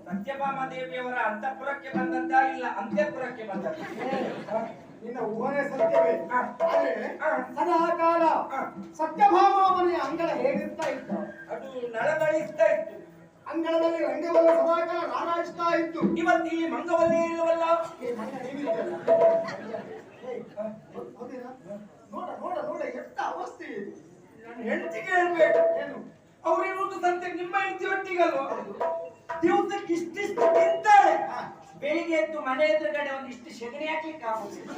ಸತ್ಯಭಾಮ ದೇವಿಯವರ ಅಂತಃಪುರಕ್ಕೆ ಬಂದದ್ದ ಇಲ್ಲ ಅಂತ್ಯಪುರಕ್ಕೆ ಬಂದದ್ದ? ನಿನ್ನ ಊಹನೆ ಸತ್ಯವೇ. ಸದಾ ಕಾಲ ಸತ್ಯಭಾಮ ಮನೆಯ ಅಂಗಳ ಹೇಗಿರ್ತಾ ಇತ್ತು? ಅದು ನಳಗಳಿಸ್ತಾ ಇತ್ತು. ಅಂಗಳದಲ್ಲಿ ರಂಗವಲ್ಲ ಸದಾಕಾಲ ರಾರಾಯಿಸ್ತಾ ಇತ್ತು. ಇವತ್ತು ಇಲ್ಲಿ ಮಂಗವಲ್ಲೇ ಇಲ್ಲವಲ್ಲ? ನೋಡ ನೋಡ ನೋಡ ಎಷ್ಟು ಅವಸ್ಥೆ. ನನ್ನ ಹೆಂಡತಿಗೆ ಹೇಳ್ಬೇಕು. ಏನು ಅವ್ರಿರುವುದು ಸಂತೆ ನಿಮ್ಮ ಹೆಂಡತಿ ಒಟ್ಟಿಗಲ್ವ? ದಿವಸಕ್ಕೆ ಇಷ್ಟಿಷ್ಟು ತಿಂತಾಳೆ. ಬೆಳಿಗ್ಗೆ ಎದ್ದು ಮನೆ ಎದುರುಗಡೆ ಒಂದಿಷ್ಟು ಸೆಗಣಿ ಹಾಕ್ಲಿಕ್ಕೆ ಆಗುದಿಲ್ಲ.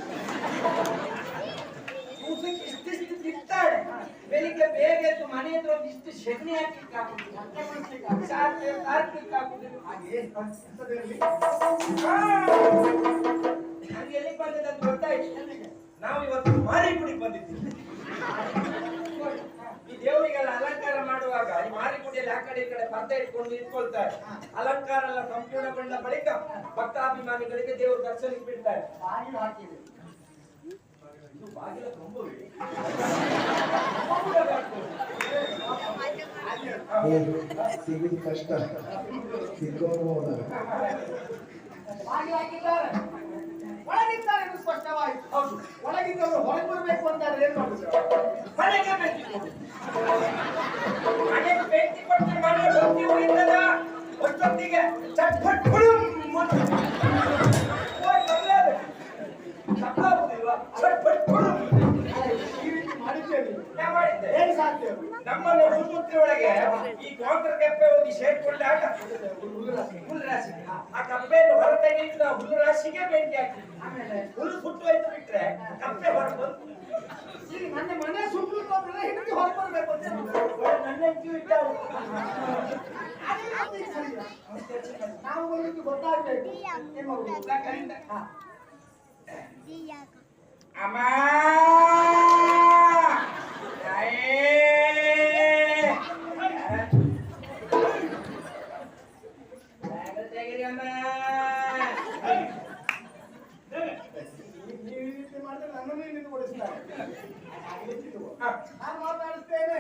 ದಿವಸಕ್ಕೆ ಇಷ್ಟಿಷ್ಟು ತಿಂತಾಳೆ. ಬೆಳಿಗ್ಗೆ ಬೇಗ ಎದ್ದು ಮನೆ ಎದುರು ಒಂದಿಷ್ಟು ಸೆಗಣಿ ಹಾಕ್ಲಿಕ್ಕೆ ಆಗುದಿಲ್ಲ. ನಂಗೆ ಎಲ್ಲಿಗೆ ಬಂದದ್ದು ಗೊತ್ತಾಯ್ತು. ನಾವು ಇವತ್ತು ಮಾರಿಗುಡಿಗೆ ಬಂದಿದ್ದೀವಿ. ಈ ದೇವರಿಗೆಲ್ಲ ಅಲಂಕಾರ ಮಾಡುವಾಗ ಈ ಮಾರಿಗುಡಿಯಲ್ಲಿ ಆ ಕಡೆ ಈ ಕಡೆ ಪರ್ದೆ ಇಟ್ಕೊಂಡು ನಿಂತ್ಕೊಳ್ತಾರೆ. ಅಲಂಕಾರ ಎಲ್ಲ ಸಂಪೂರ್ಣಗೊಂಡ ಬಳಿಕ ಭಕ್ತಾಭಿಮಾನಿಗಳಿಗೆ ದೇವರು ದರ್ಶನಕ್ಕೆ ಬಿಡ್ತಾರೆ. ಬಾಗಿಲು ಹಾಕಿದೆ. ಇದು ಬಾಗಿಲ ಕಂಬವೇ? ಸಿಗುದು ಕಷ್ಟ, ಸಿಗೋಬಹುದು. ಬಾಗಿಲು ಹಾಕಿದ್ದಾರೆ, ಒಳಗಿದ್ದಾರೆ ಎಂದು ಸ್ಪಷ್ಟವಾಯಿತು. ಹೌದು, ಒಳಗಿದ್ದವರು ಹೊರಗೆ ಬರಬೇಕು ಅಂತಾದ್ರೆ ಏನ್ ಮಾಡುದು? ಮನೆಗೆ ಬೆಂಕಿ ಕೊಡು. ಮನೆಗೆ ಬೆಂಕಿ ಕೊಟ್ಟರೆ ಮನೆ ಭಕ್ತಿ ಉಳಿತದ. ಅಷ್ಟೊತ್ತಿಗೆ ಚಟ್ಪಟ್ ಹುಡುಂ ಚಟ್ಪಟ್ ಹುಡುಂ ಈ ರೀತಿ ಮಾಡಿದ್ದೇನೆ. ನಾನು ಮಾಡಿದ್ದೆ. ಹೇಗೆ ಸಾಧ್ಯ? ನಮ್ಮನೆ ಹುಲ್ಲುತ್ತಿ ಒಳಗೆ ಈ ಗೋಂಕರ ಕಪ್ಪೆ ಹೋಗಿ ಸೇರ್ಕೊಂಡಾಗ ಹುಲ್ಲು ರಾಶಿ ಆ ಕಪ್ಪೆಯನ್ನು ಹೊರ ತೆಗೆದು ಹುಲ್ಲು ರಾಶಿಗೆ ಬೆಂಕಿ ಹಾಕಿದ್ವಿ. ಆಮೇಲೆ ಹುಲ್ಲು ಸುಟ್ಟು ಹೋಯ್ತು ಬಿಟ್ರೆ ಕಪ್ಪೆ ಹೊರ ಬಂತು. ಈಗ ನನ್ನ ಮನೆ ಸುಟ್ಟು ಬಂದ್ರೆ ಹಿಂದೆ ಹೊರಗೆ ಬರಬೇಕು ಅಂತ ನನ್ನ ಹೆಂಡತಿ ಇದ್ದಾಳೆ. ನಾವು ಬಂದಿದ್ದು ಗೊತ್ತಾಗ್ಬೇಕು. ಏನ್ ಮಾಡುದು? ಅಮ್ಮ ತೆಗಿರಿ ಅಮ್ಮ. ನೀವು ಈ ರೀತಿ ಮಾಡಿದ್ರೆ ನನ್ನನ್ನೇ ನಿಂತು ಕೊಡಿಸ್ತಾರೆ. ನಾನು ಮಾತಾಡಿಸ್ತೇನೆ.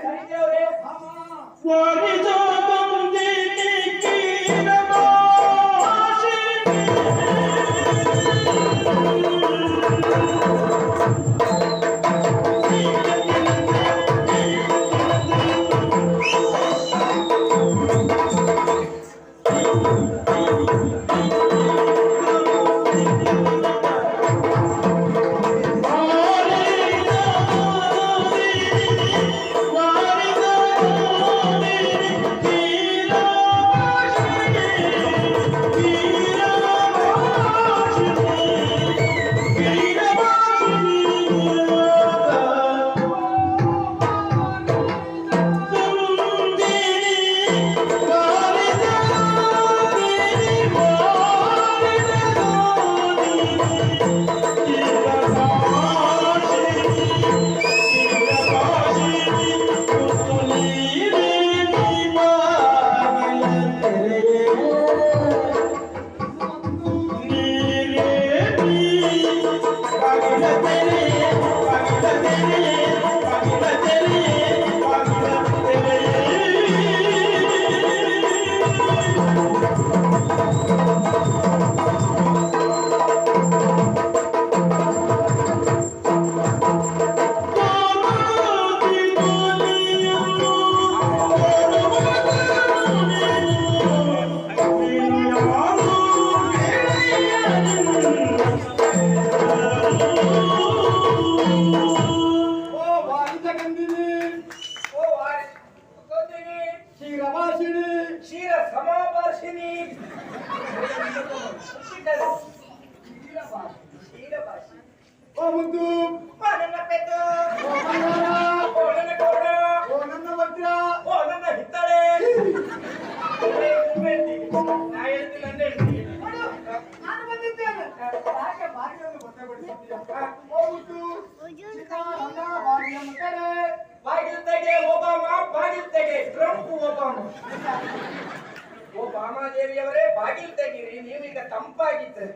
ಓ ಭಾಮಾದೇವಿಯವರೇ ಬಾಗಿಲು ತೆಗೀರಿ, ನೀವೀಗ ತಂಪಾಗಿದ್ದೀರಿ.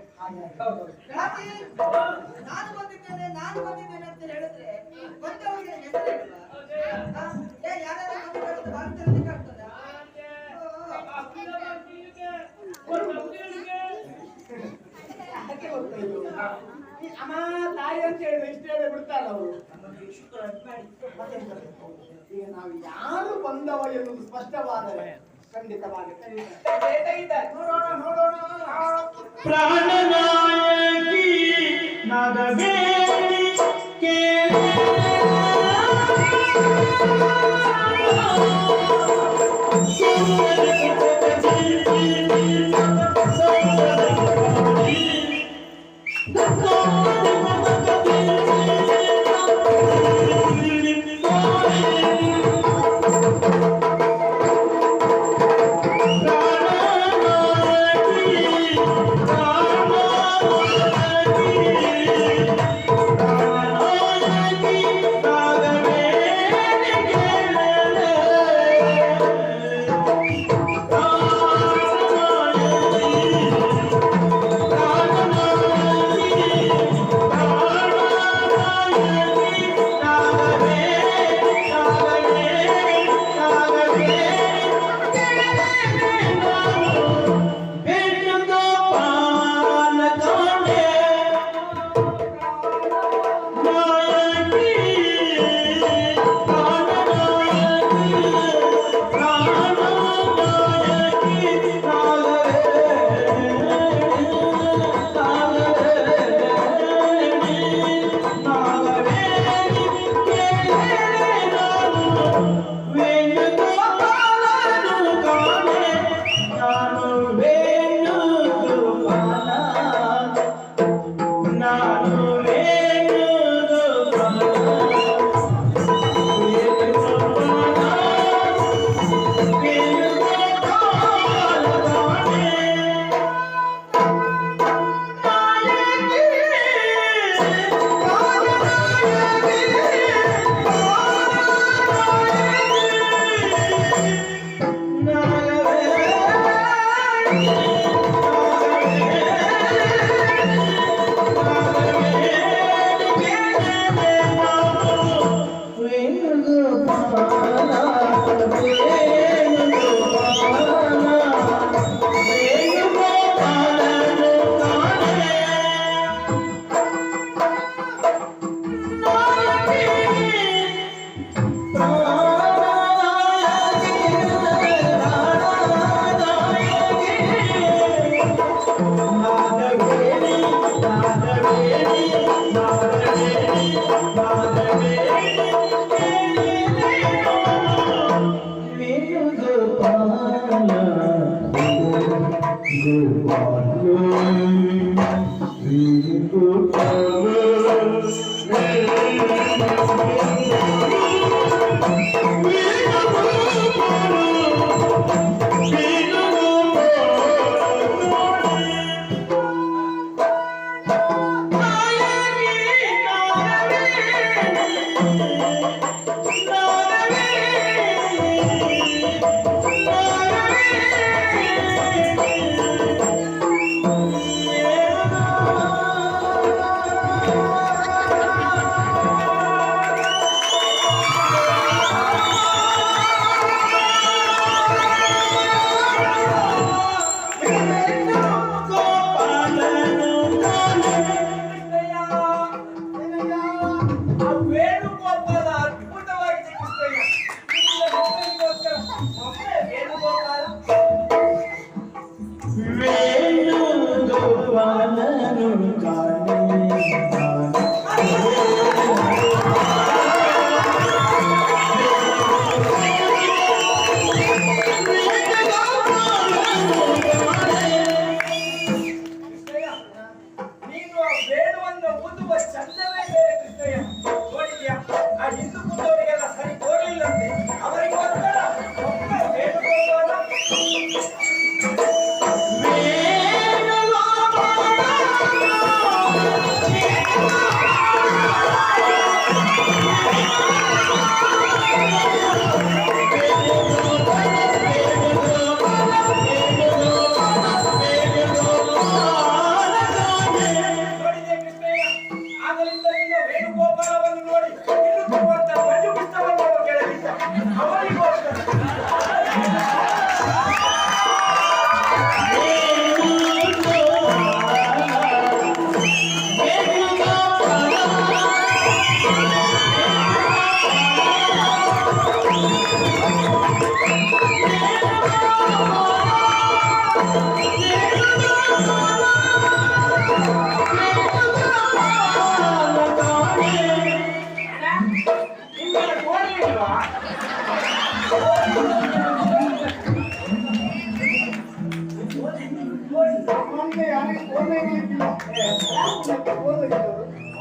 ಹೌದು. ಗೆಳತಿ, ನಾನು ಬಂದಿದ್ದೇನೆ ಅಂತ ಹೇಳಿದ್ರೆ ಬಂದವರಿಗೆ ಹೆಸರಿಲ್ವಾ? ಯಾರಾದ್ರೂ ಬಂದಿದ್ದಾರೆ ಬಾಗಿಲು ಆಗ್ತದಾ? ಅಮ್ಮ ತಾಯಿ ಅಂತ ಹೇಳಿದ್ರೆ ಇಷ್ಟ ಹೇಳಿ ಬಿಡ್ತಾರ ಅವರು. ಈಗ ನಾವು ಯಾರು ಬಂದವ ಎನ್ನುವುದು ಸ್ಪಷ್ಟವಾದರೆ ಖಂಡಿತವಾಗಿ ನೋಡೋಣ. ಪ್ರಾಣನಾಯಕಿ ನಾಗವೇಣಿ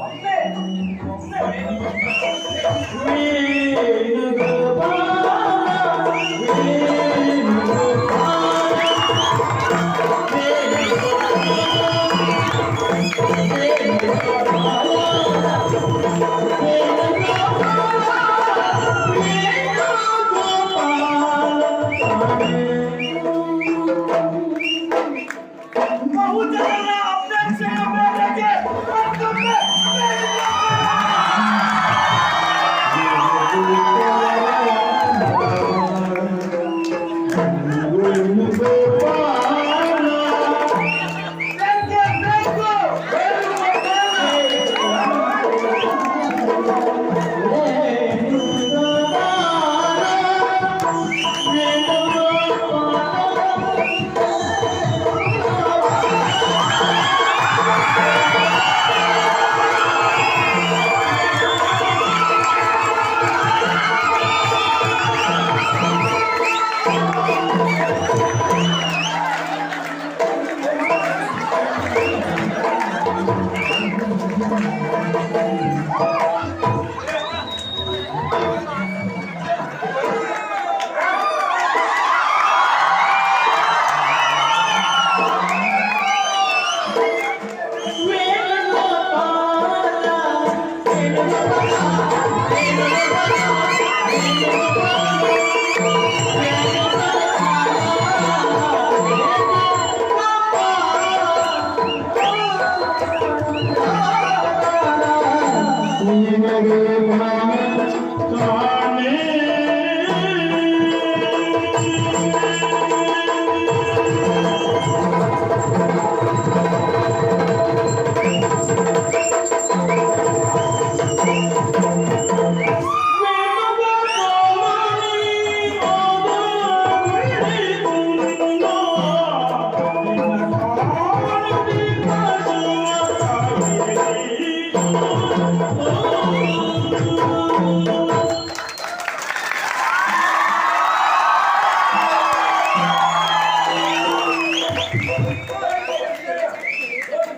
ಒಮ್ಮೆ ಬಹುಜನರ ಅಪೇಕ್ಷೆಯ ಮೇರೆಗೆ ಮತ್ತೊಮ್ಮೆ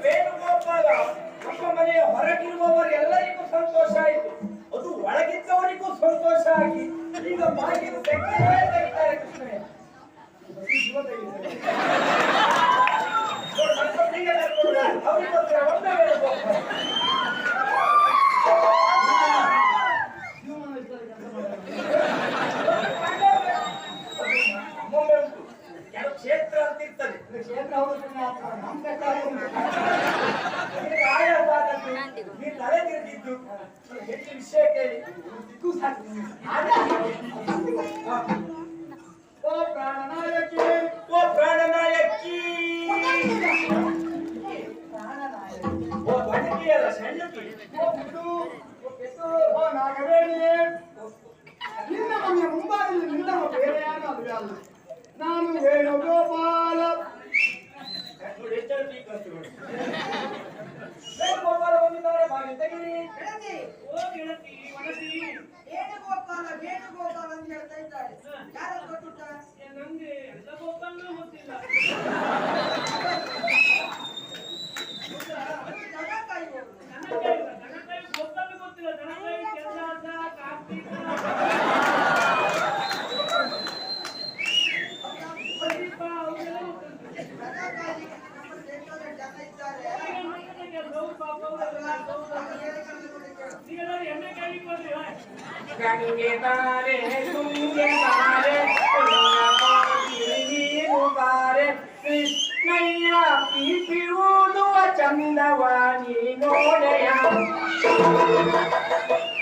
ವೇಣುಗೋಪಾಲ ನಮ್ಮ ಮನೆಯ ಹೊರಗಿರುವವರೆಲ್ಲರಿಗೂ ಸಂತೋಷ ಆಯಿತು, ಅದು ಒಳಗಿದ್ದವರಿಗೂ ಸಂತೋಷ ಆಗಿ ಈಗ ಬಾಗಿಲು ತೆಗ್ತಾರೆ ಕೃಷ್ಣಯ್ಯ. ಅವರಿಗೋಸ್ಕರ ಒಂದೇ ವೇಣುಗೋಪಾಲ. ಒಮ್ಮೊಮ್ಮೆ ಉಂಟು ಕೆಲವು ಕ್ಷೇತ್ರ ಅಂತ ಇರ್ತದೆ, ಆಯಾಸ ಆದದ್ದು, ನೀನು ತಲೆ ತಿರುಗಿದ್ದು, ಹೆಚ್ಚು ವಿಷಯ ಕೇಳಿ ಓ ಪ್ರಾಣನಾಯಕಿ, ಓ ಪ್ರಾಣನಾಯಕಿ, ಓ ಬದುಕಿಯಲ್ಲ ಸಣ್ಣಕಿ, ಓ ನಾಗವೇಣಿಯೇ, ನಿನ್ನ ಮನೆಯ ಮುಂಭಾಗದಲ್ಲಿ ನಿಲ್ಲವ ಬೇರೆ ಯಾರು ಅಲ್ಲ, ನಾನು ವೇಣುಗೋಪಾಲ. ನೋಡಿ ಎಚ್ಚರ ವೇಣುಗೋಪಾಲ ಬಂದಿದ್ದಾರೆ, ಬಾಗಿ ತೆಗಿರಿ. ಓ ಗೆಳತಿ ಒಣಗಿ ವೇಣುಗೋಪಾಲ ವೇಣುಗೋಪಾಲ ಅಂತ ಹೇಳ್ತಾ ಇದ್ದಾರೆ. ಯಾರು ಗೊತ್ತುಂಟ? ನಂಗೆ ಎಲ್ಲ ಗೋಪಾಲನೂ ಗೊತ್ತಿಲ್ಲ. ದನಕಾಯಿ ಹೋಗುದು. ದನಕಾಯಿ ಗೋಪಾಲ ಗೊತ್ತಿಲ್ಲ, ದನಕಾಯಿ ಚಂದ್ರಾಸ ಕಾರ್ತಿಕ ದನಕಾಯಿಗೆ ನಮ್ಮ ದೇಶದ ಜನ ಇದ್ದಾರೆ. ಗಂಗೆ ಬಾರೆ ತುಂಗೆ ಬಾರೆ ನೀರು ಬಾರೆ ಕೃಷ್ಣಯ್ಯ ಪೀಪಿರುವುದು ಚಂದವಾಣಿ ನೋಡೆಯ.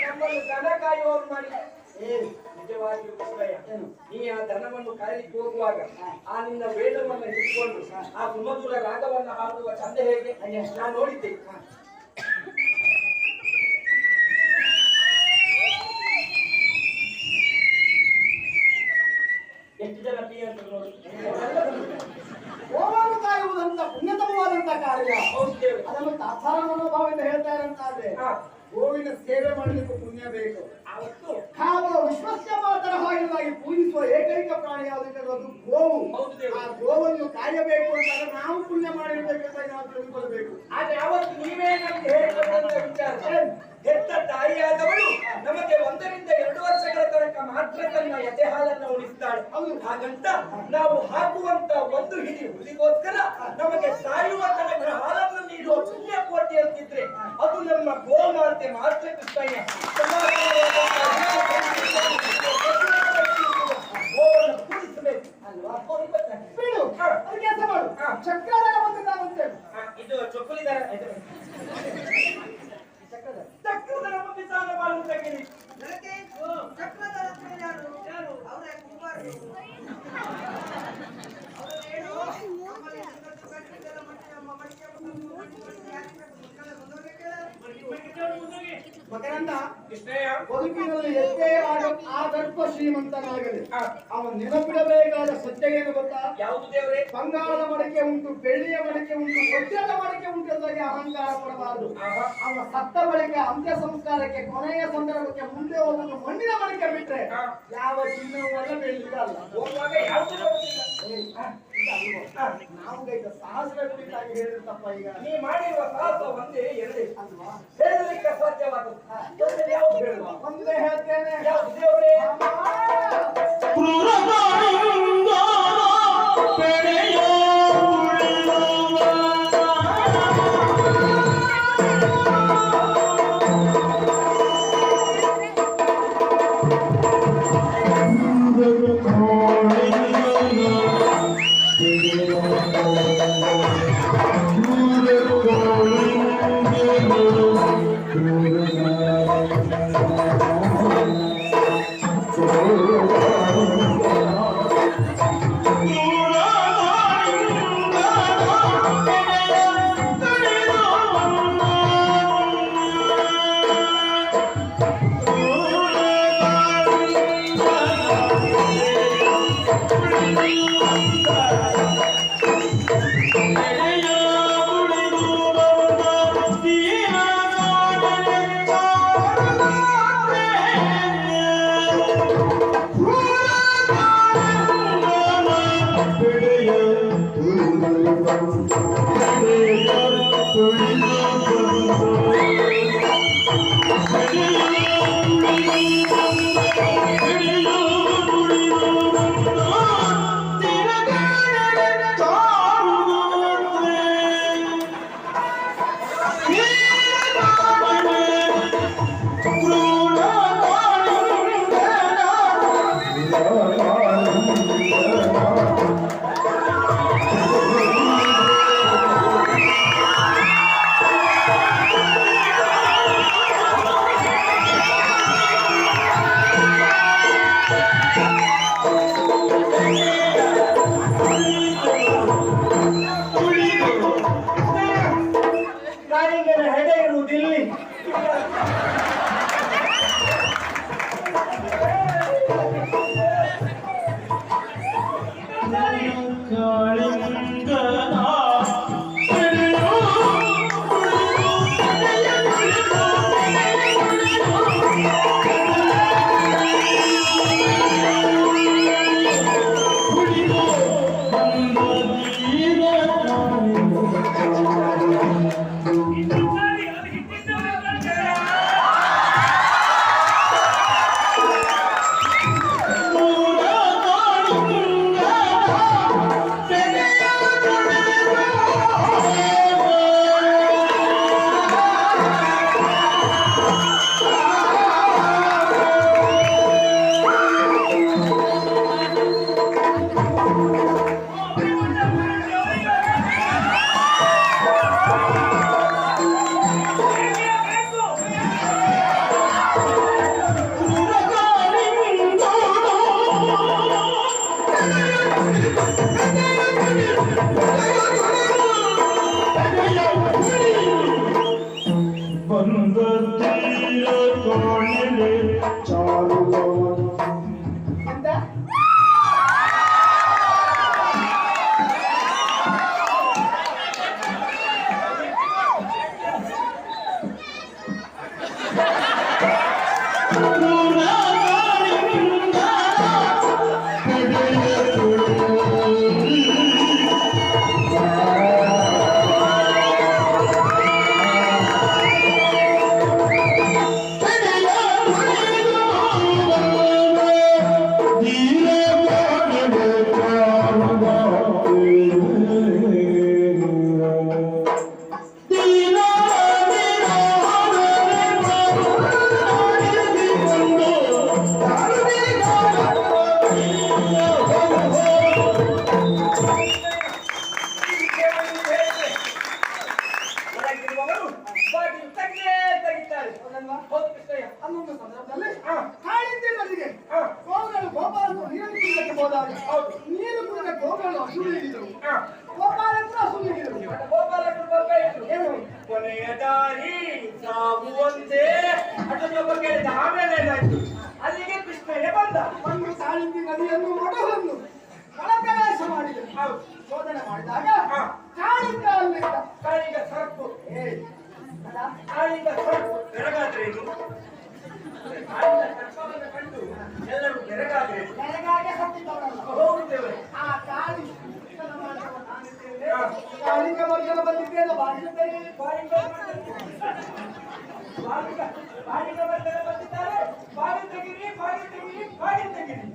ನಮ್ಮನ್ನು ದನ ಕಾಯುವವರು ಮಾಡಿ ನಿಜವಾಗಿಯೂ ಕೃಷ್ಣಯ್ಯ, ನೀ ಆ ದನವನ್ನು ಕಾಯಲಿಕ್ಕೆ ಹೋಗುವಾಗ ಆ ನಿನ್ನ ವೇದವನ್ನು ಹಿಡ್ಕೊಂಡು ಆ ಸುಮಧುರ ರಾಗವನ್ನು ಹಾಡುವ ಚಂದ ಹೇಗೆ ನಾನು ನೋಡಿದ್ದೆ. ಎಷ್ಟು ಜನ ಪಿ ಅಂತ ನೋಡಿ. ಗೋವನ್ನು ಕಾಯುವುದಂತ ಪುಣ್ಯತಮವಾದಂತ ಕಾರ್ಯ. ಹೌದು ದೇವ್ರೆ. ಅದನ್ನು ತಾತ್ಸಾರ ಮನೋಭಾವದಿಂದ ಹೇಳ್ತಾರೆ ಅಂತಾದ್ರೆ ಗೋವಿನ ಸೇವೆ ಮಾಡಲಿಕ್ಕೆ ಪುಣ್ಯ ಬೇಕು. ಅವತ್ತು ಕೇವಲ ವಿಶ್ವಸ್ಯ ಮಾತರ ಹಾಗೆಂದಾಗಿ ಪೂಜಿಸುವ ಏಕೈಕ ಪ್ರಾಣಿ ಯಾವುದಿದೆ ಅದು ಗೋವು. ಹೌದು ದೇವ್ರೆ. ಆ ಗೋವನ್ನು ಕಾಯಬೇಕು ಅಂತಾದ್ರೆ ನಾವು ಪುಣ್ಯ ಮಾಡಿರ್ಬೇಕಂತ ನಾವು ತಿಳ್ಕೊಳ್ಬೇಕು. ಆದ್ರೆ ಅವತ್ತು ನೀವೇನು ಹೆತ್ತ ತಾಯಿಯಾದವಳು ನಮಗೆ 1 ರಿಂದ 2 ವರ್ಷಗಳ ತನಕ ಮಾತ್ರ ತನ್ನ ಎದೆ ಹಾಲನ್ನು ಉಣಿಸ್ತಾಳೆ. ಹಾಗಂತ ನಾವು ಹಾಕುವಂತ 1 ಹಿಡಿ ಹುಲಿಗೋಸ್ಕರ ನಮಗೆ ಸಾಯುವ ತನಕ ಹಾಲನ್ನು ನೀಡುವ ಪುಣ್ಯ ಕೋಟಿ ಅಂತಿದ್ರೆ ಅದು ನಮ್ಮ ಗೋಮಾತೆ ಮಾತ್ರ ಕೃಷ್ಣಯ್ಯ. ಗೋವನ್ನು ಕೂಡಿಸಬೇಕು ಅಲ್ವಾ? ಬಿಡು, ಅದು ಕೆಲಸ ಮಾಡು. ಚಕ್ರಧರ ಬಂದಿದ್ದಾನಂತೆ. ಇದು ಚೊಕ್ಕಲಿದಾರ ಚಕ್ರಧರ ಬಂದಿದ್ದಾನೆ ಬಾಳುವಂತ ಕೇಳಿ ನನಗೆ ಚಕ್ರದ ರತ್ನ ಯಾರು ಅವರೇ ಕುಂಬಾರರು. ಅವರು ಏನು ನಮ್ಮಲ್ಲಿ ಸಂಗತಿ ಕಟ್ಟಿದ್ದೆಲ್ಲ ಮತ್ತೆ ನಮ್ಮ ಮಡಿಕೆ ಮಕರಂದ ಕೃಷ್ಣಯ್ಯ ಬದುಕಿನಲ್ಲಿ ಎಷ್ಟೇ ಆದರ್ಪ ಶ್ರೀಮಂತನಾಗಲಿ ಅವನು ನೆನಪಿಡಬೇಕಾದ ಸತ್ಯ ಏನು ಗೊತ್ತಾ? ಯಾವುದು ದೇವರೇ? ಬಂಗಾಳದ ಮಡಿಕೆ ಉಂಟು, ಬೆಳ್ಳಿಯ ಮಡಿಕೆ ಉಂಟು, ವಜ್ರದ ಮಡಿಕೆ ಉಂಟು ಎಂದಾಗ ಅಹಂಕಾರ ಪಡಬಾರದು. ಅವನ ಸತ್ತ ಬಳಿಕ ಅಂತ್ಯ ಸಂಸ್ಕಾರಕ್ಕೆ ಕೊನೆಯ ಸಂದರ್ಭಕ್ಕೆ ಮುಂದೆ ಹೋಗುವುದು ಮಣ್ಣಿನ ಮಡಿಕೆ ಬಿಟ್ರೆ ಯಾವ ಚಿನ್ನವೂ ಅಲ್ಲ, ಬೆಳ್ಳಿಯೂ ಅಲ್ಲ. ಹೋಗುವಾಗ ಯಾವುದು ನಾವು ಈಗ ಸಾಹಸದ ಕುರಿತಾಗಿ ಹೇಳಿರ್ತಪ್ಪ. ಈಗ ನೀ ಮಾಡಿರುವ ಸಾಹಸ ಒಂದೇ 2 ಅಲ್ವಾ? ಹೇಳಲಿಕ್ಕೆ ಸಾಧ್ಯವಾದದ್ದು ಯಾವುದು ಹೇಳುವ? ಒಂದೇ ಹೇಳ್ತೇನೆ. ಯಾವುದು ದೇವರೇ? ದಾರಿ ನಾವು ಒಂದೇ ಅದೊಬ್ಬ ಕೇಳಿದ. ಆಮೇಲೆ ಏನಾಯ್ತು? ಅಲ್ಲಿಗೆ ಕೃಷ್ಣಯ್ಯ ಬಂದ. ಒಂದು ಕಾಳಿಂದಿ ನದಿಯನ್ನು ಮೊಡವನ್ನು ಒಳಪ್ರವೇಶ ಮಾಡಿದರು. ಶೋಧನೆ ಮಾಡಿದಾಗ ಕಾಳಿಂಗ ಅಲ್ಲಿದ್ದ. ಕಾಳಿಂಗ ಸರ್ಪು. ಕಾಳಿಂಗ ಸರ್ಪು ಬೆರಗಾದ್ರೇನು? ಕಾಳಿಂಗ ಸರ್ಪವನ್ನು ಕಂಡು ಎಲ್ಲರೂ ಬೆರಗಾದ್ರೇನು? ಬೆಳಗಾಗೆ ಸತ್ತಿದ್ದವರಲ್ಲ. ಹೌದು ದೇವರೇ. ಆ ಕಾಳಿ ಕಾಳಿಂಗ ವರ್ಗದ ಬಂದಿದ್ದೇನೆ ಬಾಗಿಲಿದ್ದೇನೆ. ಕಾಳಿಂಗ ಬಂದರೆ ಬಂದಿದ್ದಾರೆ. ಬಾಗಿಲು ತೆಗಿರಿ, ಬಾಗಿಲು ತೆಗಿರಿ, ಬಾಗಿಲು ತೆಗಿರಿ.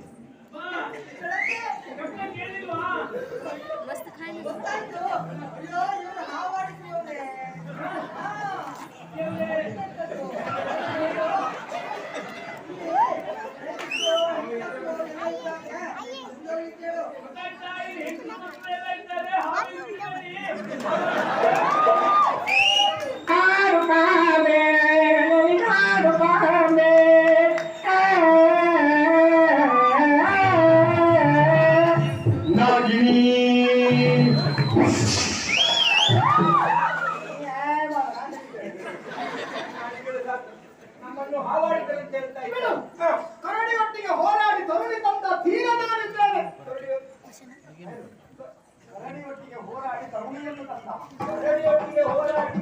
ಗೊತ್ತಾಯ್ತು. ಅಯ್ಯೋ ಇವರು ಹಾವಾಡಿಸಿರೋದೆ. ನಮ್ಮನ್ನು ಹಾವಾಡಿದರು ಅಂತ ಹೇಳ್ತಾ ಇದ್ರು. ಕರಡಿಯೊಟ್ಟಿಗೆ ಹೋರಾಡಿ ತರುಣಿ ತಂದ ತೀರ ನಾನಿದ್ದೇನೆ. ಕರಡಿಯೊಟ್ಟಿಗೆ ಹೋರಾಡಿ ತರುಣಿಯನ್ನು ತಂದ. ಕರಡಿಯೊಟ್ಟಿಗೆ ಹೋರಾಡಿ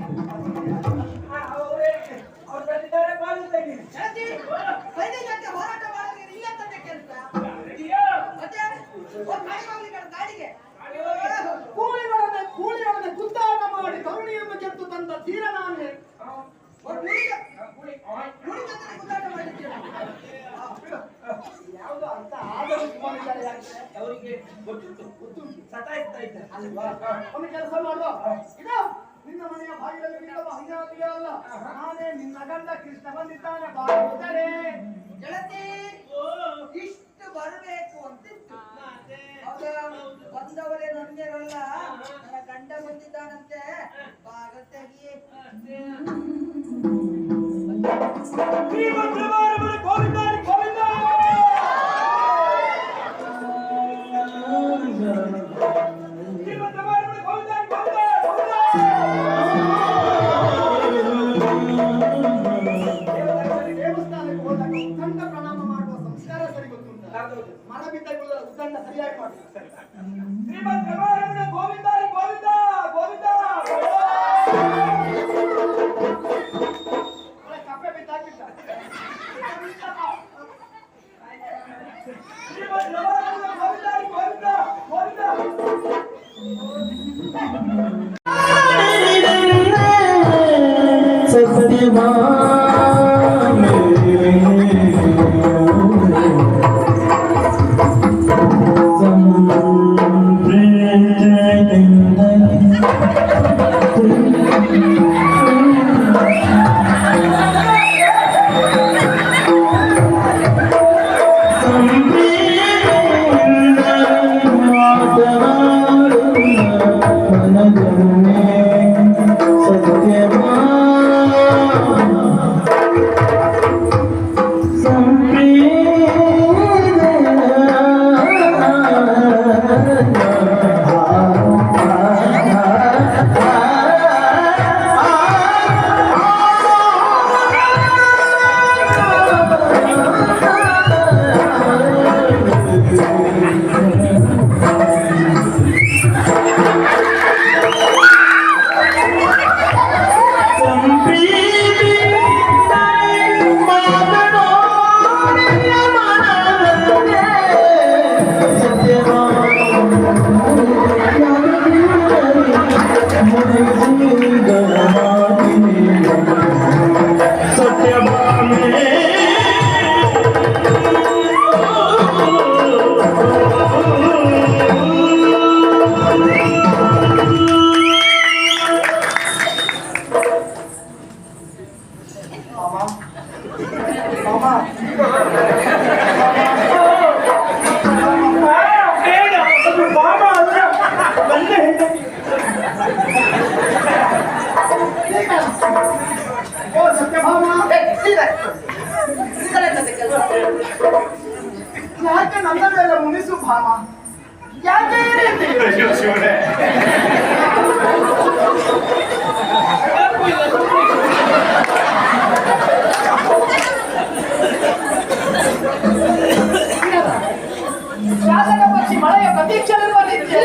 ಅವ್ರು ಬಂದಿದ್ದಾರೆ. ಬಾಗಿಲು ತೆಗೀರಿ. ಸೈನಿಕಕ್ಕೆ ಹೋರಾಟ ಮಾಡಿದ್ರೆ ಇಲ್ಲ ತಂದೆ ಕೆಲಸ. ಮತ್ತೆ ಗಾಡಿಗೆ ಕೂಲಿಯೊಡನೆ ಗುದ್ದಾಟ ಮಾಡಿ ತರುಣಿಯನ್ನು ಗೆದ್ದು ತಂದ ತೀರ ನಾನೇ. ಗುದ್ದಾಟ ಮಾಡಿದ್ದೇನೆ. ಯಾವುದು ಅಂತ ಆದರೂ ಮಾಡಿದ್ದಾರೆ. ಅವರಿಗೆ ಗೊತ್ತುಂಟು ಸತಾಯಿಸ್ತಾ ಇದ್ದಾರೆ ಅಲ್ವಾ? ಒಂದು ಕೆಲಸ ಮಾಡುವ. ಇದು ನಿನ್ನ ಮನೆಯ ಬಾಗಿಲಲ್ಲಿ ನಿಲ್ಲುವ ಹಂಗಾಗಿಯೇ ಅಲ್ಲ. ನಾನೇ ನಿನ್ನ ಗಂಡ ಕೃಷ್ಣ ಬಂದಿದ್ದಾನೆ. ಬಾಗಿಲುತ್ತಾರೆ. ಗೆಳತಿ ಇಷ್ಟು ಬರಬೇಕು ಅಂತಿತ್ತು. ಹೌದಾ? ಬಂದವರೇ ನನ್ಗೆರಲ್ಲ, ನನ್ನ ಗಂಡ ಬಂದಿದ್ದಾನಂತೆ. ಬಾಗ ತೆಗಿಯೇ. ದೇವಸ್ಥಾನಕ್ಕೆ ಹೋದಾಗ ಉದ್ದಂಡ ಪ್ರಣಾಮ ಮಾಡುವ ಸಂಸ್ಕಾರ ಸರಿ ಗೊತ್ತುಂಟ. ಮರ ಬಿದ್ದ ಉದ್ದಂಡ ಸರಿಯಾಗಿ ಮಾಡಿ. ಶ್ರೀಮದ್ ರಮಾರಮಣ ಗೋವಿಂದ ಗೋವಿಂದ ಗೋವಿಂದ. ಕಪ್ಪೆ ಬಿದ್ದಾಗಿದ್ದ. ಶ್ರೀಮದ್ ರಮಾರಮಣ ಗೋವಿಂದ ಗೋವಿಂದ ಗೋವಿಂದ. ಯಾಕೆ ನನ್ನ ಮೇಲೆ ಮುನಿಸು ಭಾಮ? ಯಾಕೆ ಈ ರೀತಿ? ಶಾಸಕ ಪಕ್ಷಿ ಮಳೆಯ ಪ್ರತೀಕ್ಷೆಯಲ್ಲಿರುವಲ್ಲಿದ್ದೆ.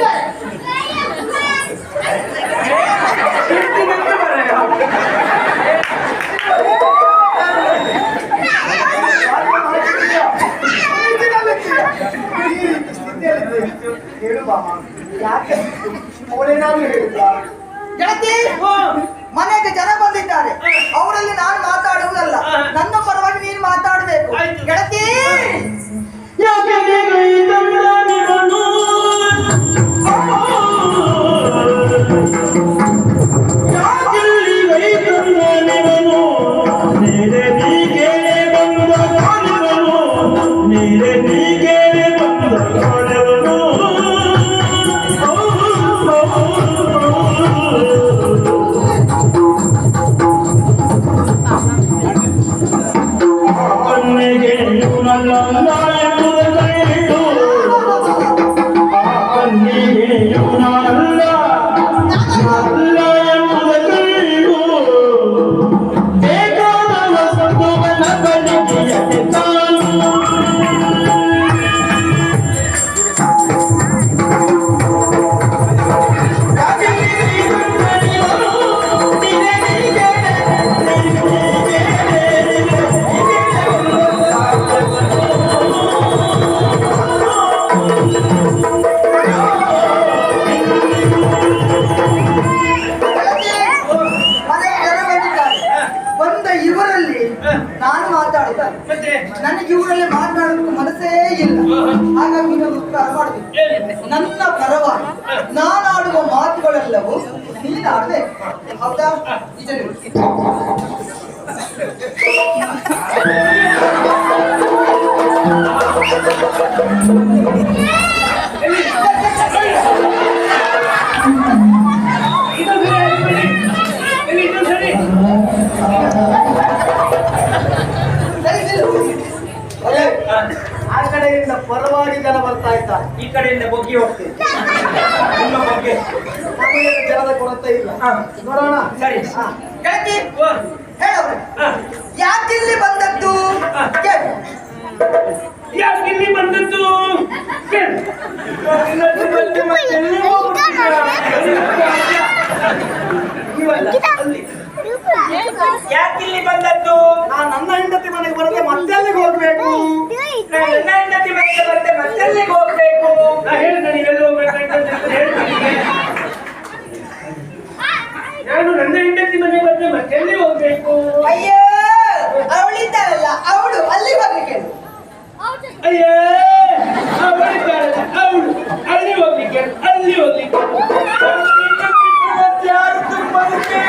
ಹೇಳು ಬಾಮ, ಯಾಕೆ ಅವಳೇನಾದ್ರು ಹೇಳಿದ್ಲ? ಗೆಳತಿ ಮನೆಗೆ ಜನ ಬಂದಿದ್ದಾರೆ, ಅವರಲ್ಲಿ ನಾನು ಮಾತಾಡುವುದಲ್ಲ, ನನ್ನ ಪರವಾಗಿ ನೀನು ಮಾತಾಡಬೇಕು. ಗೆಳತಿ ನನಗೆ ಇವರಲ್ಲಿ ಮಾತನಾಡೋದಕ್ಕೆ ಮನಸ್ಸೇ ಇಲ್ಲ. ಹಾಗಾಗಿ ಇನ್ನೊಂದು ಉಪಕಾರ ಮಾಡಬೇಕು. ನನ್ನ ಪರವಾಗಿ ನಾನಾಡುವ ಮಾತುಗಳೆಲ್ಲವೂ ನೀನಾಡಬೇಕು, ಹೌದಾ? ಆ ಕಡೆಯಿಂದ ಪರವಾಗಿ ಜನ ಬರ್ತಾ ಇದ್ದಾರೆ, ಈ ಕಡೆಯಿಂದ ಬಗ್ಗಿ ಹೋಗ್ತೀನಿ. ನಿಮ್ಮ ಬಗ್ಗೆ ನಮಗೆ ಜನದ ಕೊರತೆ ಇಲ್ಲ. ನೋಡೋಣ. ಸರಿ. ಗೆಳತಿ ಹೇಳವ್ರೆ, ಯಾಕಿಲ್ಲಿ ಬಂದದ್ದು? ಯಾಕಿಲ್ಲಿ ಬಂದದ್ದು? ಯಾಕಿಲ್ಲಿ ಬಂದದ್ದು? ನಾನು ನನ್ನ ಹೆಂಡತಿ ಮನೆಗೆ ಬರದೆ ಮತ್ತೆಲ್ಲಿಗೆ ಹೋಗ್ಬೇಕು? ನನ್ನ ಹೆಂಡತಿ ಮನೆಗೆ ಬರದೆ ಮತ್ತೆಲ್ಲಿಗೆ ಹೋಗ್ಬೇಕು? ನಾನು ನನ್ನ ಹೆಂಡತಿ ಮನೆಗೆ ಬರದೆ ಮತ್ತೆಲ್ಲಿ ಹೋಗ್ಬೇಕು? ಅಯ್ಯೋ, ಅವಳಿದ್ದಾಳಲ್ಲ, ಅವಳು ಅಲ್ಲಿ ಬರ್ಲಿಕ್ಕೆ. ಅಯ್ಯೇ, ಅವಳಿದ್ದಾಳಲ್ಲ, ಅವಳು ಅಲ್ಲಿ ಹೋಗ್ಲಿಕ್ಕೆ, ಅಲ್ಲಿ ಹೋಗ್ಲಿಕ್ಕೆ. ಯಾರು ತುಂಬದಕ್ಕೆ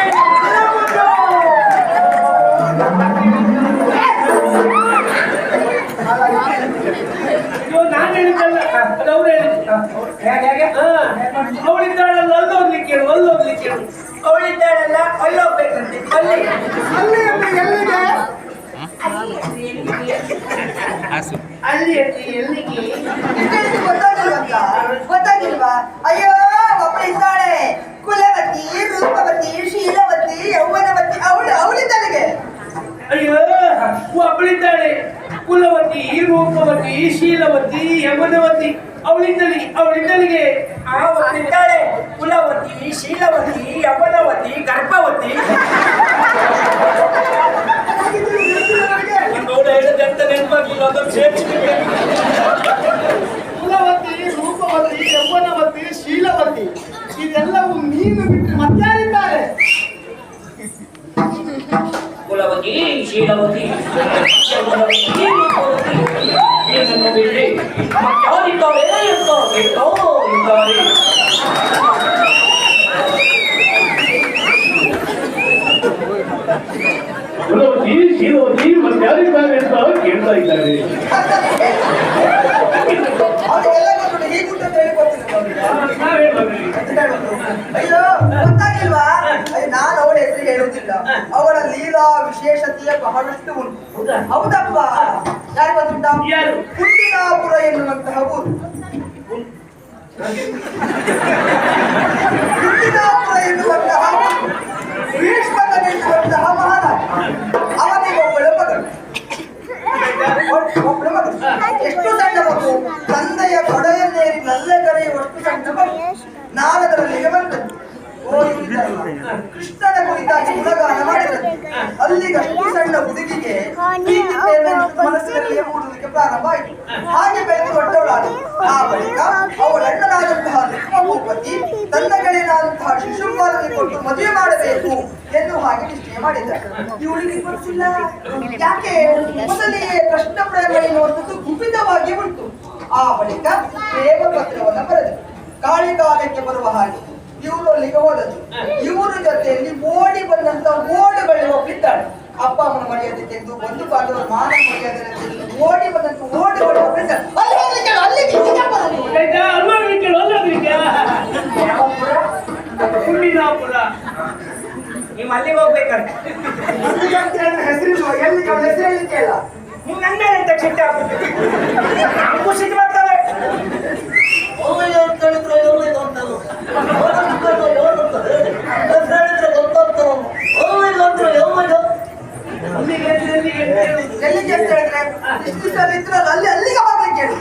ನಾನು ಹೇಳಿದ್ದಲ್ಲ, ಅದು ಅವ್ರು ಹೇಳಿದ್ದು. ಅವಳಿದ್ದಾಳಲ್ಲ, ಅಲ್ಲೋಗ್ಲಿಕ್ಕೆ, ಅಲ್ಲೋಗ್ಲಿಕ್ಕೆ. ಅವಳಿದ್ದಾಳಲ್ಲ, ಅಲ್ಲೋಗ್ಬೇಕಂತೆ. ಅಲ್ಲಿ ಅಲ್ಲಿ ಎಲ್ಲಿಗೆ? ಅಲ್ಲಿ ಎಲ್ಲಿಗೆ? ಗೊತ್ತಾಗಿಲ್ವಾ? ಅಯ್ಯೋ, ಒಬ್ಬಳಿದ್ದಾಳೆ, ಕುಲವತಿ, ರೂಪವತಿ, ಶೀಲವತಿ, ಯೌವನವತಿ, ಅವಳಿದ್ದಾಳಿಗೆ. ಅಯ್ಯೋ, ಒಬ್ಬಳಿದ್ದಾಳೆ, ಕುಲವತಿ, ರೂಪವತಿ, ಶೀಲವತಿ, ಯಮನವತಿ, ಅವಳಿದ್ದಳಿಗೆ. ಒಬ್ಬಳಿದ್ದಾಳೆ, ಕುಲವತಿ, ಶೀಲವತಿ, ಯಮನವತಿ, ಗರ್ಭವತಿ. ಹೇಳಿದಂತ ನೆನಪಾಗಿಲ್ಲ, ಅದನ್ನು ಸೇರಿಸಬೇಕು. ಕುಲವತಿ, ರೂಪವತಿ, ಯೌವನವತಿ, ಶೀಲವತಿ, ಇದೆಲ್ಲವೂ ನೀನು ಬಿಟ್ಟು ಮತ್ತಾರಿದ್ದಾರೆ? ಕುಲವತಿ, ಶೀಲವತಿ, ಯೌವನವತಿ, ರೂಪವತಿ, ಏನನ್ನು ಬಿಡಿ ಮತ್ತಾರಿದ್ದಾರೆ ಇದ್ದಾರೆ. ಕುಲವತಿ, ಶೀಲವತಿ ಮತ್ತಾರಿದ್ದಾರೆ ಅಂತ ಕೇಳ್ತಾ ಇದ್ದಾರೆ. ಅವರಿಗೆಲ್ಲ ಗೊತ್ತುಂಟು, ಹೀಗೆ ಉಂಟು ಅಂತ ಹೇಳ್ಕೊಡ್ತೀನಿ. ಅಯ್ಯೋ, ಗೊತ್ತಾಗಿಲ್ವಾ? ನಾನು ಅವಳ ಹೆಸರು ಹೇಳುವುದಿಲ್ಲ, ಅವಳ ಲೀಲಾ ವಿಶೇಷತೆಯ ಬಹಳಷ್ಟು ಉಂಟು. ಹೌದಪ್ಪ. ಯಾರು ಗೊತ್ತುಂಟ? ಕುಂದಿನಾಪುರ ಎನ್ನುವಂತಹ ಊರು. ಕುಂದಿನಾಪುರ ಎನ್ನುವಂತಹ ಭೀಷ್ಮಕನಿರುವಂತಹ ಮಹಾರಾಜ ಅವನಿಗೆ ಒಬ್ಬಳ ಮಗಳು. ಎಷ್ಟು ಸಣ್ಣ ಮಗು, ತಂದೆಯ ಕೊಡೆಯನ್ನೇರಿ ನಲ್ಲೆ ಕರೆಯುವಷ್ಟು ಸಣ್ಣ ಮಗು. ನಾರದರಲ್ಲಿಗೆ ಬಂದದ್ದು. ಕೃಷ್ಣನ ಕುರಿತಾಗಿ ಗುಣಗಾನ ಮಾಡಿದರು. ಅಲ್ಲಿಗಷ್ಟು ಸಣ್ಣ ಹುಡುಗಿಗೆ ಪ್ರೀತಿ ಪ್ರೇಮ ಮನಸ್ಸಿನಲ್ಲಿ ಮೂಡುವುದಕ್ಕೆ ಪ್ರಾರಂಭ ಆಯಿತು. ಹಾಗೆ ಬೆಳೆದು ದೊಡ್ಡವಳಾದ ಆ ಬಳಿಕ ಅವಳಣ್ಣನಾದಂತಹ ಭೂಪತಿ ತನ್ನ ಗೆಳೆಯನಾದಂತಹ ಶಿಶುಪಾಲನಿಗೆ ಕೊಟ್ಟು ಮದುವೆ ಮಾಡಬೇಕು ಎನ್ನುವ ಹಾಗೆ ನಿಶ್ಚಯ ಮಾಡಿದ್ದಾರೆ. ಇವಳಿಗೆ ಗೊತ್ತಿಲ್ಲ ಯಾಕೆ ಮೊದಲಿಗೆ ಕೃಷ್ಣ ಪ್ರೇಮ ಎನ್ನುವಂಥದ್ದು ಗುಪಿತವಾಗಿ ಉಂಟು. ಆ ಬಳಿಕ ಪ್ರೇಮ ಪತ್ರವನ್ನು ಬರೆದರು. ಕಾಳಿಕಾಲಕ್ಕೆ ಬರುವ ಹಾಗೆ ಇವರು ಅಲ್ಲಿಗೆ ಹೋದದ್ದು. ಇವರ ಜೊತೆಯಲ್ಲಿ ಓಡಿ ಬಂದಂತ ಓಡುಗಳು ಒಪ್ಪಿದ್ದಾಳೆ. ಅಪ್ಪ ಅಮ್ಮನ ಮರ್ಯಾದೆ ತೆಗೆದು ಬಂದು ಬಾಂಧವರ ಮಾನ ಮರ್ಯಾದೆ ತೆಗೆದು ಓಡಿ ಬಂದಂತ ಓಡುಗಳು ಒಪ್ಪಿದ್ದಾಳೆ. ನೀವು ಅಲ್ಲಿಗೆ ಹೋಗ್ಬೇಕಂತ ಹೆಸರಿಲ್ವ? ಎಲ್ಲಿ ಅವಳ ಹೆಸರು ಹೇಳಿಕೆ ಇಲ್ಲ. ನೀವು ನನ್ನ ಮೇಲೆ ಎಂತ ಚಿಟ್ಟೆ ಹಾಕುತ್ತೆ? ನಮಗೂ ಸಿಟ್ಟು ಬರ್ತದೆ. ಎಲ್ಲಿಗೆ ಅಂತ ಹೇಳಿದ್ರೆ ಇಷ್ಟು ಸಲ ಇದ್ರಲ್ಲ ಅಲ್ಲಿಗೆ ಹೋಗ್ಲಿಕ್ಕೆ ಹೇಳಿ.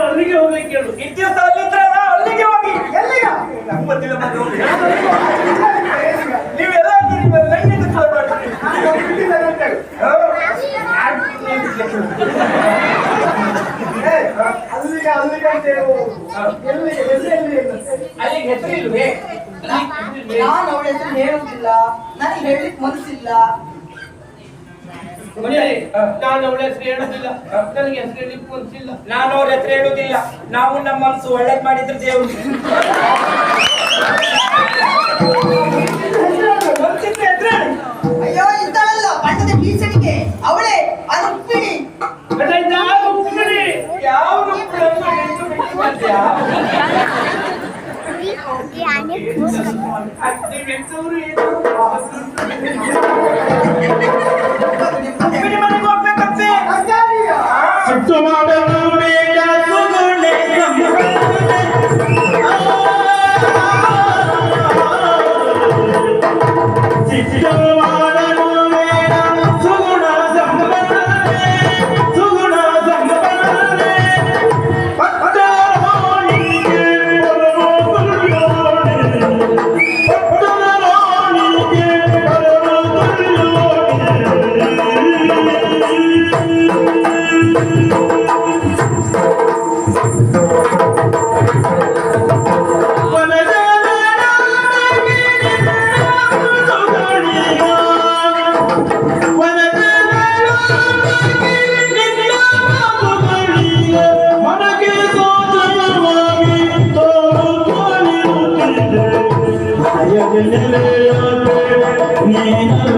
ಅಲ್ಲಿಗೆ ಹೋಗ್ಲಿಕ್ಕೆ ಹೇಳು. ಇತ್ತೀವಸ ಅಲ್ಲಿದ್ರಲ್ಲ ಅಲ್ಲಿಗೆ ಹೋಗಿ. ಎಲ್ಲಿಗ? ನಂಗೆ ಗೊತ್ತಿಲ್ಲ ಬಂದು ನೀವೆಲ್ಲ ನಂಗೆ ಮಾಡ್ತೀರಿ. ಅಲ್ಲಿಗೆ ಅಂತ ಹೇಳು. ಅಲ್ಲಿಗೆ ಹೆಸರಿಲ್ವೇ? ನಾನು ಅವಳ ಹೆಸರು ಹೇಳುವುದಿಲ್ಲ, ನನಗೆ ಹೇಳಲಿಕ್ಕೆ ಮನಸ್ಸಿಲ್ಲ. ನಾನು ಅವಳ ಹೆಸರು ಹೇಳುದಿಲ್ಲ, ನನಗೆ ಹೆಸರು ಹೇಳಲಿಕ್ಕೆ ಮನಸ್ಸಿಲ್ಲ. ನಾನು ಅವ್ರ ಹತ್ರ ಹೇಳುದಿಲ್ಲ. ನಾವು ನಮ್ಮ ಮನಸ್ಸು ಒಳ್ಳೇದ್ ಮಾಡಿದ್ರೆ ದೇವ್ರು ಅಯ್ಯೋ ಇಂಥಳಲ್ಲ ಬಣ್ಣದ ಬೀಸಣಿಗೆ ಅವಳೇ ಅದು ಉಪ್ಪಿಣಿ. ಯಾವ ಮನೆಗೆ ಹೋಗ್ಬೇಕಂತೆ. ನೀನು